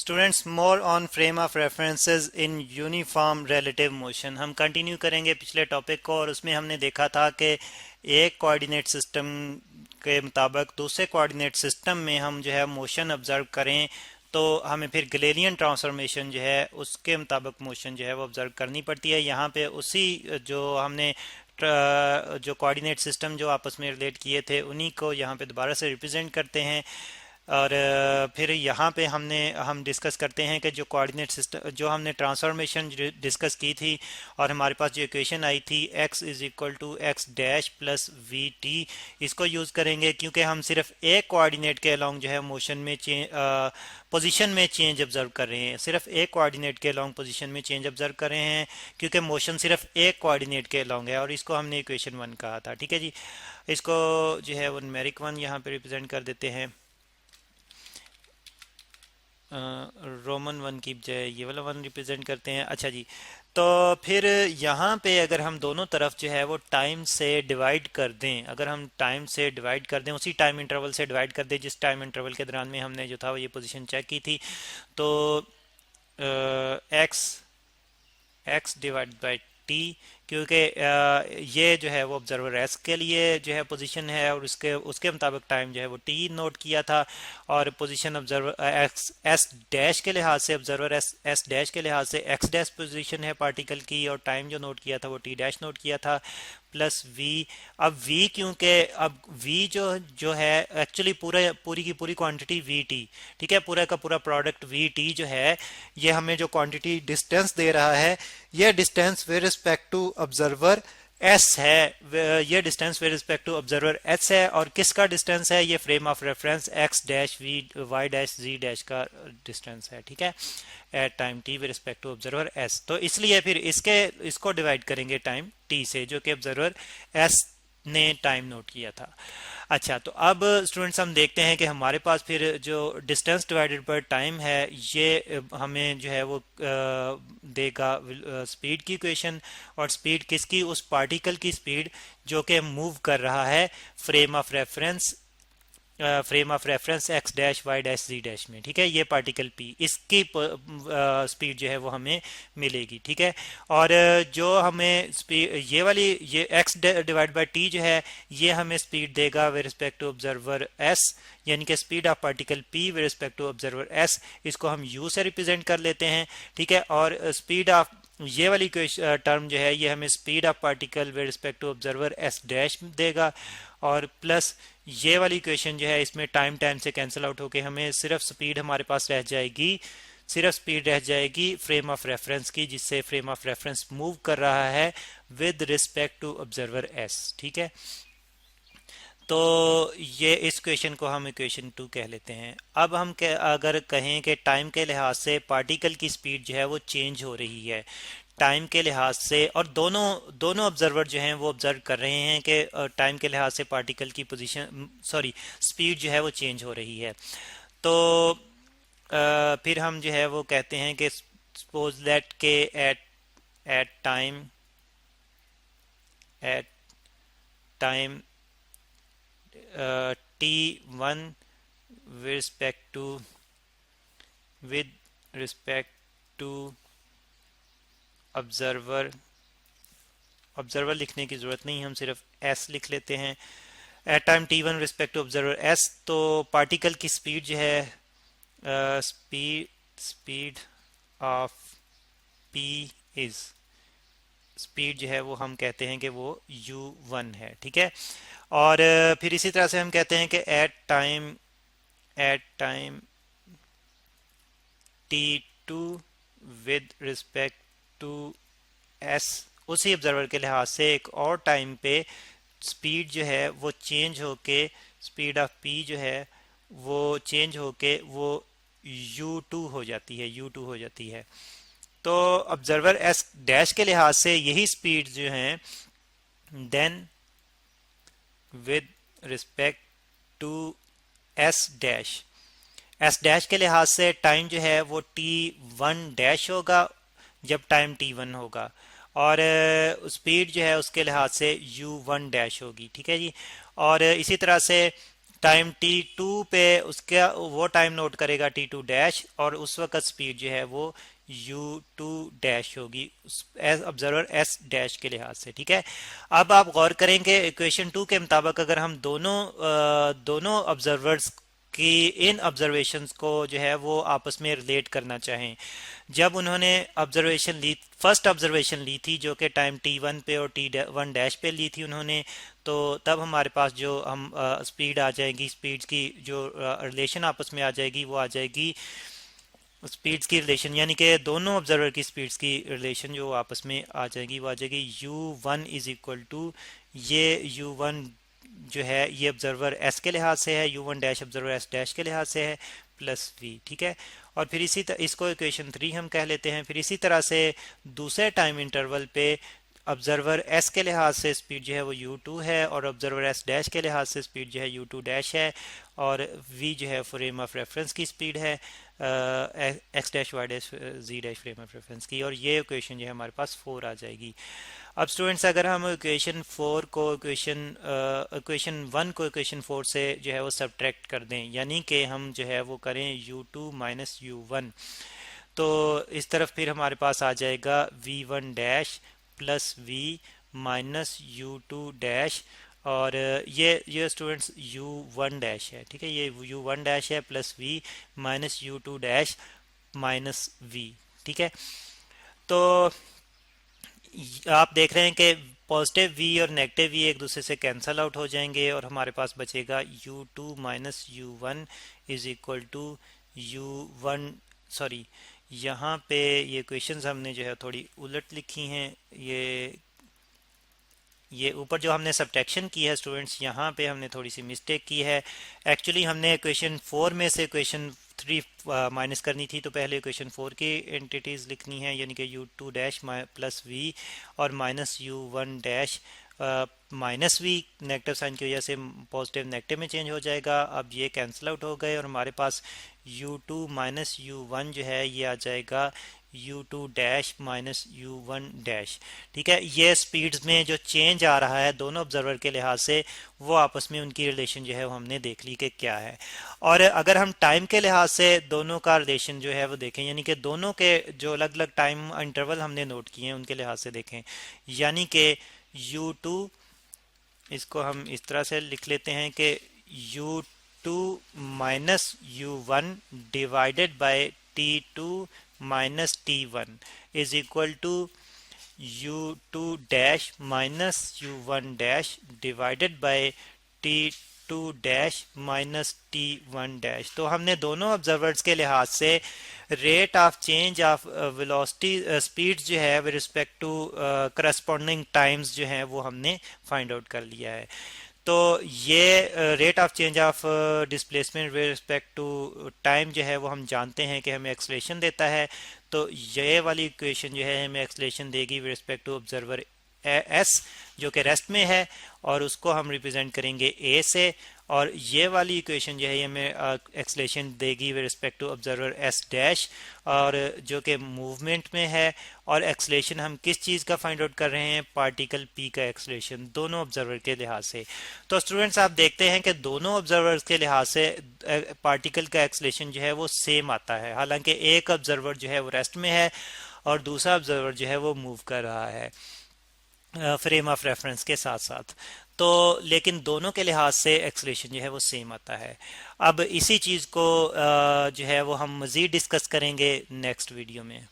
Students more on frame of references in uniform relative motion. हम continue करेंगे पिछले topic को और उसमें हमने देखा था कि एक कोऑर्डिनेट सिस्टम के मुताबिक दूसरे कोऑर्डिनेट सिस्टम में हम जो है मोशन ऑब्जर्व करें तो हमें फिर गैलेलियन ट्रांसफॉर्मेशन जो है उसके मुताबिक मोशन जो है वो ऑब्जर्व करनी पड़ती है। यहाँ पे उसी जो हमने जो कोऑर्डिनेट सिस्टम जो आपस में रिलेट किए थे उन्हीं को यहाँ पे दोबारा से रिप्रेजेंट करते हैं। और फिर यहाँ पे हम डिस्कस करते हैं कि जो कोऑर्डिनेट सिस्टम जो हमने ट्रांसफॉर्मेशन डिस्कस की थी और हमारे पास जो इक्वेशन आई थी x is equal to x dash plus V T, इसको यूज़ करेंगे क्योंकि हम सिर्फ एक कोऑर्डिनेट के अलोंग जो है मोशन में पोजीशन में चेंज ऑब्जर्व कर रहे हैं, सिर्फ एक कोऑर्डिनेट के अलोंग पोजीशन में चेंज ऑब्जर्व कर रहे हैं क्योंकि मोशन सिर्फ एक कोऑर्डिनेट के अलोंग है और इसको हमने इक्वेशन 1 कहा था। ठीक है जी, इसको जो है वो न्यूमेरिक 1 यहाँ पे रिप्रेजेंट कर देते हैं, रोमन 1 की बजाय ये वाला 1 रिप्रेजेंट करते हैं। अच्छा जी, तो फिर यहाँ पे अगर हम दोनों तरफ जो है वो टाइम से डिवाइड कर दें, अगर हम टाइम से डिवाइड कर दें, उसी टाइम इंटरवल से डिवाइड कर दें जिस टाइम इंटरवल के दौरान में हमने जो था वो ये पोजीशन चेक की थी, तो x x divide by T, क्योंकि ये जो है वो ऑब्जर्वर एस के लिए जो है पोजीशन है और उसके उसके मुताबिक टाइम जो है वो टी नोट किया था और position observer x S dash के लिहाज से ऑब्जर्वर एस एस डैश के लिहाज से एक्स डैश पोजीशन है पार्टिकल की और टाइम जो नोट किया था वो टी डैश नोट किया था प्लस वी। अब वी क्योंकि अब वी जो जो है एक्चुअली पूरी की पूरी क्वांटिटी वी टी, ठीक है, पूरा का पूरा प्रोडक्ट वी टी जो है ये हमें जो क्वांटिटी डिस्टेंस दे रहा है ये distance with respect to observer S है, ये distance with respect to observer S है और किसका डिस्टेंस है, ये frame of reference X dash V Y dash G dash का डिस्टेंस है। ठीक है, at time T with respect to observer S, तो इसलिए फिर इसको डिवाइड करेंगे टाइम टी से जो कि ऑब्जर्वर एस ने टाइम नोट किया था। अच्छा, तो अब स्टूडेंट्स हम देखते हैं कि हमारे पास फिर जो डिस्टेंस डिवाइडेड बाय टाइम है ये हमें जो है वो देगा स्पीड की इक्वेशन, और स्पीड किसकी, उस पार्टिकल की स्पीड जो कि मूव कर रहा है frame of reference X dash Y dash G dash में। ठीक है, ये पार्टिकल पी, इसकी स्पीड जो है वो हमें मिलेगी। ठीक है, और जो हमें स्पीड ये वाली ये एक्स डिवाइड बाय टी जो है ये हमें स्पीड देगा with respect to observer S, यानी कि speed of particle P with respect to observer S, इसको हम यू से रिप्रेजेंट कर लेते हैं। ठीक है, और स्पीड ऑफ ये वाली टर्म जो है ये हमें speed of particle with respect to observer S dash देगा, और प्लस ये वाली इक्वेशन जो है इसमें टाइम टाइम से कैंसिल आउट होके हमें सिर्फ स्पीड हमारे पास रह जाएगी, सिर्फ स्पीड रह जाएगी फ्रेम ऑफ रेफरेंस की, जिससे फ्रेम ऑफ रेफरेंस मूव कर रहा है with respect to observer S. ठीक है, तो ये इस क्वेश्चन को हम इक्वेशन 2 कह लेते हैं। अब हम अगर कहें कि टाइम के लिहाज से पार्टिकल की स्पीड जो है वो चेंज हो रही है टाइम के लिहाज से, और दोनों ऑब्जर्वर जो हैं वो ऑब्जर्व कर रहे हैं कि टाइम के लिहाज से पार्टिकल की पोजीशन स्पीड जो है वो चेंज हो रही है, तो फिर हम जो है वो कहते हैं कि सपोज दैट के at time at time t1 with respect to observer लिखने की ज़रूरत नहीं, हम सिर्फ s लिख लेते हैं। At time t1 respect to observer s, तो पार्टिकल की स्पीड जो है speed of p is speed जो है वो हम कहते हैं कि वो u1 है। ठीक है, और फिर इसी तरह से हम कहते हैं कि at time t2 with respect to s, उसी ऑब्जर्वर के लिहाज से एक और टाइम पे स्पीड जो है वो चेंज होके स्पीड ऑफ p जो है वो चेंज होके वो u2 हो जाती है। तो ऑब्जर्वर s डैश के लिहाज से यही स्पीड जो है then with respect to S dash के लिहाज से टाइम जो है वो t1 डैश होगा जब टाइम t1 होगा, और स्पीड जो है उसके लिहाज से u1 डैश होगी। ठीक है जी, और इसी तरह से टाइम T2 पे उसका वो टाइम नोट करेगा T2 डैश, और उस वक्त स्पीड जो है वो U2 डैश होगी एज ऑब्जर्वर S डैश के लिहाज से। ठीक है, अब आप गौर करेंगे इक्वेशन 2 के मुताबिक अगर हम दोनों ऑब्जर्वर्स कि इन ऑब्जर्वेशंस को जो है वो आपस में रिलेट करना चाहें, जब उन्होंने ऑब्जर्वेशन ली, फर्स्ट ऑब्जर्वेशन ली थी जो कि टाइम T1 पे और T1 डैश पे ली थी उन्होंने, तो तब हमारे पास जो हम स्पीड आ जाएगी, स्पीड्स की जो रिलेशन आपस में आ जाएगी वो आ जाएगी स्पीड्स की रिलेशन, यानी कि दोनों ऑब्जर्वर की स्पीड्स की रिलेशन जो आपस में आ जाएगी वो आ जाएगी U1 इज इक्वल टू, ये U1 जो है ये ऑब्जर्वर S के लिहाज से है, U1 dash observer S dash के लिहाज से है, प्लस V। ठीक है, और फिर इसी तरह इसको इक्वेशन 3 हम कह लेते हैं। फिर इसी तरह से दूसरे टाइम इंटरवल पे ऑब्जर्वर S के लिहाज से स्पीड जो है वो U2 है, और ऑब्जर्वर S डैश के लिहाज से स्पीड जो है U2 डैश है, और V जो है फ्रेम ऑफ रेफरेंस की स्पीड है, X dash Y dash G dash frame of reference की, और ये इक्वेशन जो है हमारे पास 4 आ जाएगी। अब स्टूडेंट्स अगर हम इक्वेशन 4 को इक्वेशन 1 को इक्वेशन 4 से जो है वो सब्ट्रैक्ट कर दें, यानी कि हम जो है वो करें U2 माइनस U1, तो इस तरफ फिर हमारे पास आ जाएगा V1 dash plus V minus U2 dash, और ये स्टूडेंट्स U1 डैश है। ठीक है, ये U1 डैश है plus V minus U2 dash minus V। ठीक है, तो आप देख रहे हैं कि पॉजिटिव V और नेगेटिव V एक दूसरे से कैंसल आउट हो जाएंगे, और हमारे पास बचेगा U2 minus U1 is equal to U1, sorry यहाँ पे ये क्वेश्चंस हमने जो है थोड़ी उलट लिखी हैं, ये ऊपर जो हमने सब्ट्रैक्शन की है स्टूडेंट्स, यहाँ पे हमने थोड़ी सी मिस्टेक की है। एक्चुअली हमने क्वेश्चन 4 में से क्वेश्चन 3 माइनस करनी थी, तो पहले क्वेश्चन 4 की एंटिटीज लिखनी है, यानी कि U2 डैश प्लस V और minus U1 dash minus V, negative sign की वजह से पॉजिटिव नेगेटिव में चेंज हो जाएगा। अब ये कैंसिल आउट हो गए और हमारे पास U2 माइनस U1 जो है ये आ जाएगा U2 dash minus U1 dash. ठीक है, ये स्पीड्स में जो चेंज आ रहा है दोनों ऑब्जर्वर के लिहाज से, वो आपस में उनकी रिलेशन जो है वो हमने देख ली कि क्या है। और अगर हम टाइम के लिहाज से दोनों का रिलेशन जो है वो देखें, यानी कि दोनों के जो अलग अलग टाइम इंटरवल हमने नोट किए हैं उनके लिहाज से देखें, यानी कि U2, इसको हम इस तरह से लिख लेते हैं कि U2 minus U1 divided by T2 minus T1 is equal to U2 dash minus U1 dash divided by T2 dash minus T1 dash. तो हमने दोनों ऑब्जर्वर्स के लिहाज से rate of change of velocity speed जो है with respect to corresponding times जो है वो हमने फाइंड आउट कर लिया है। तो ये rate of change of displacement with respect to time जो है वो हम जानते हैं कि हमें एक्सलेशन देता है, तो ये वाली इक्वेशन जो है हमें एक्सलेशन देगी with respect to observer S जो कि रेस्ट में है, और उसको हम रिप्रेजेंट करेंगे ए से, और ये वाली इक्वेशन जो है ये हमें एक्सलेशन देगी with respect to observer S dash, और जो कि मूवमेंट में है, और एक्सलेशन हम किस चीज़ का फाइंड आउट कर रहे हैं, पार्टिकल पी का एक्सलेशन दोनों ऑब्जर्वर के लिहाज से। तो स्टूडेंट्स आप देखते हैं कि दोनों ऑब्जर्वर्स के लिहाज से पार्टिकल का एक्सलेशन जो है वो सेम आता है, हालांकि एक ऑब्जर्वर जो है वो रेस्ट में है और दूसरा ऑब्जर्वर जो है वो मूव कर रहा है फ्रेम ऑफ रेफरेंस के साथ साथ, तो लेकिन दोनों के लिहाज से एक्सलेशन जो है वो सेम आता है। अब इसी चीज़ को जो है वो हम मज़ीद डिस्कस करेंगे नेक्स्ट वीडियो में।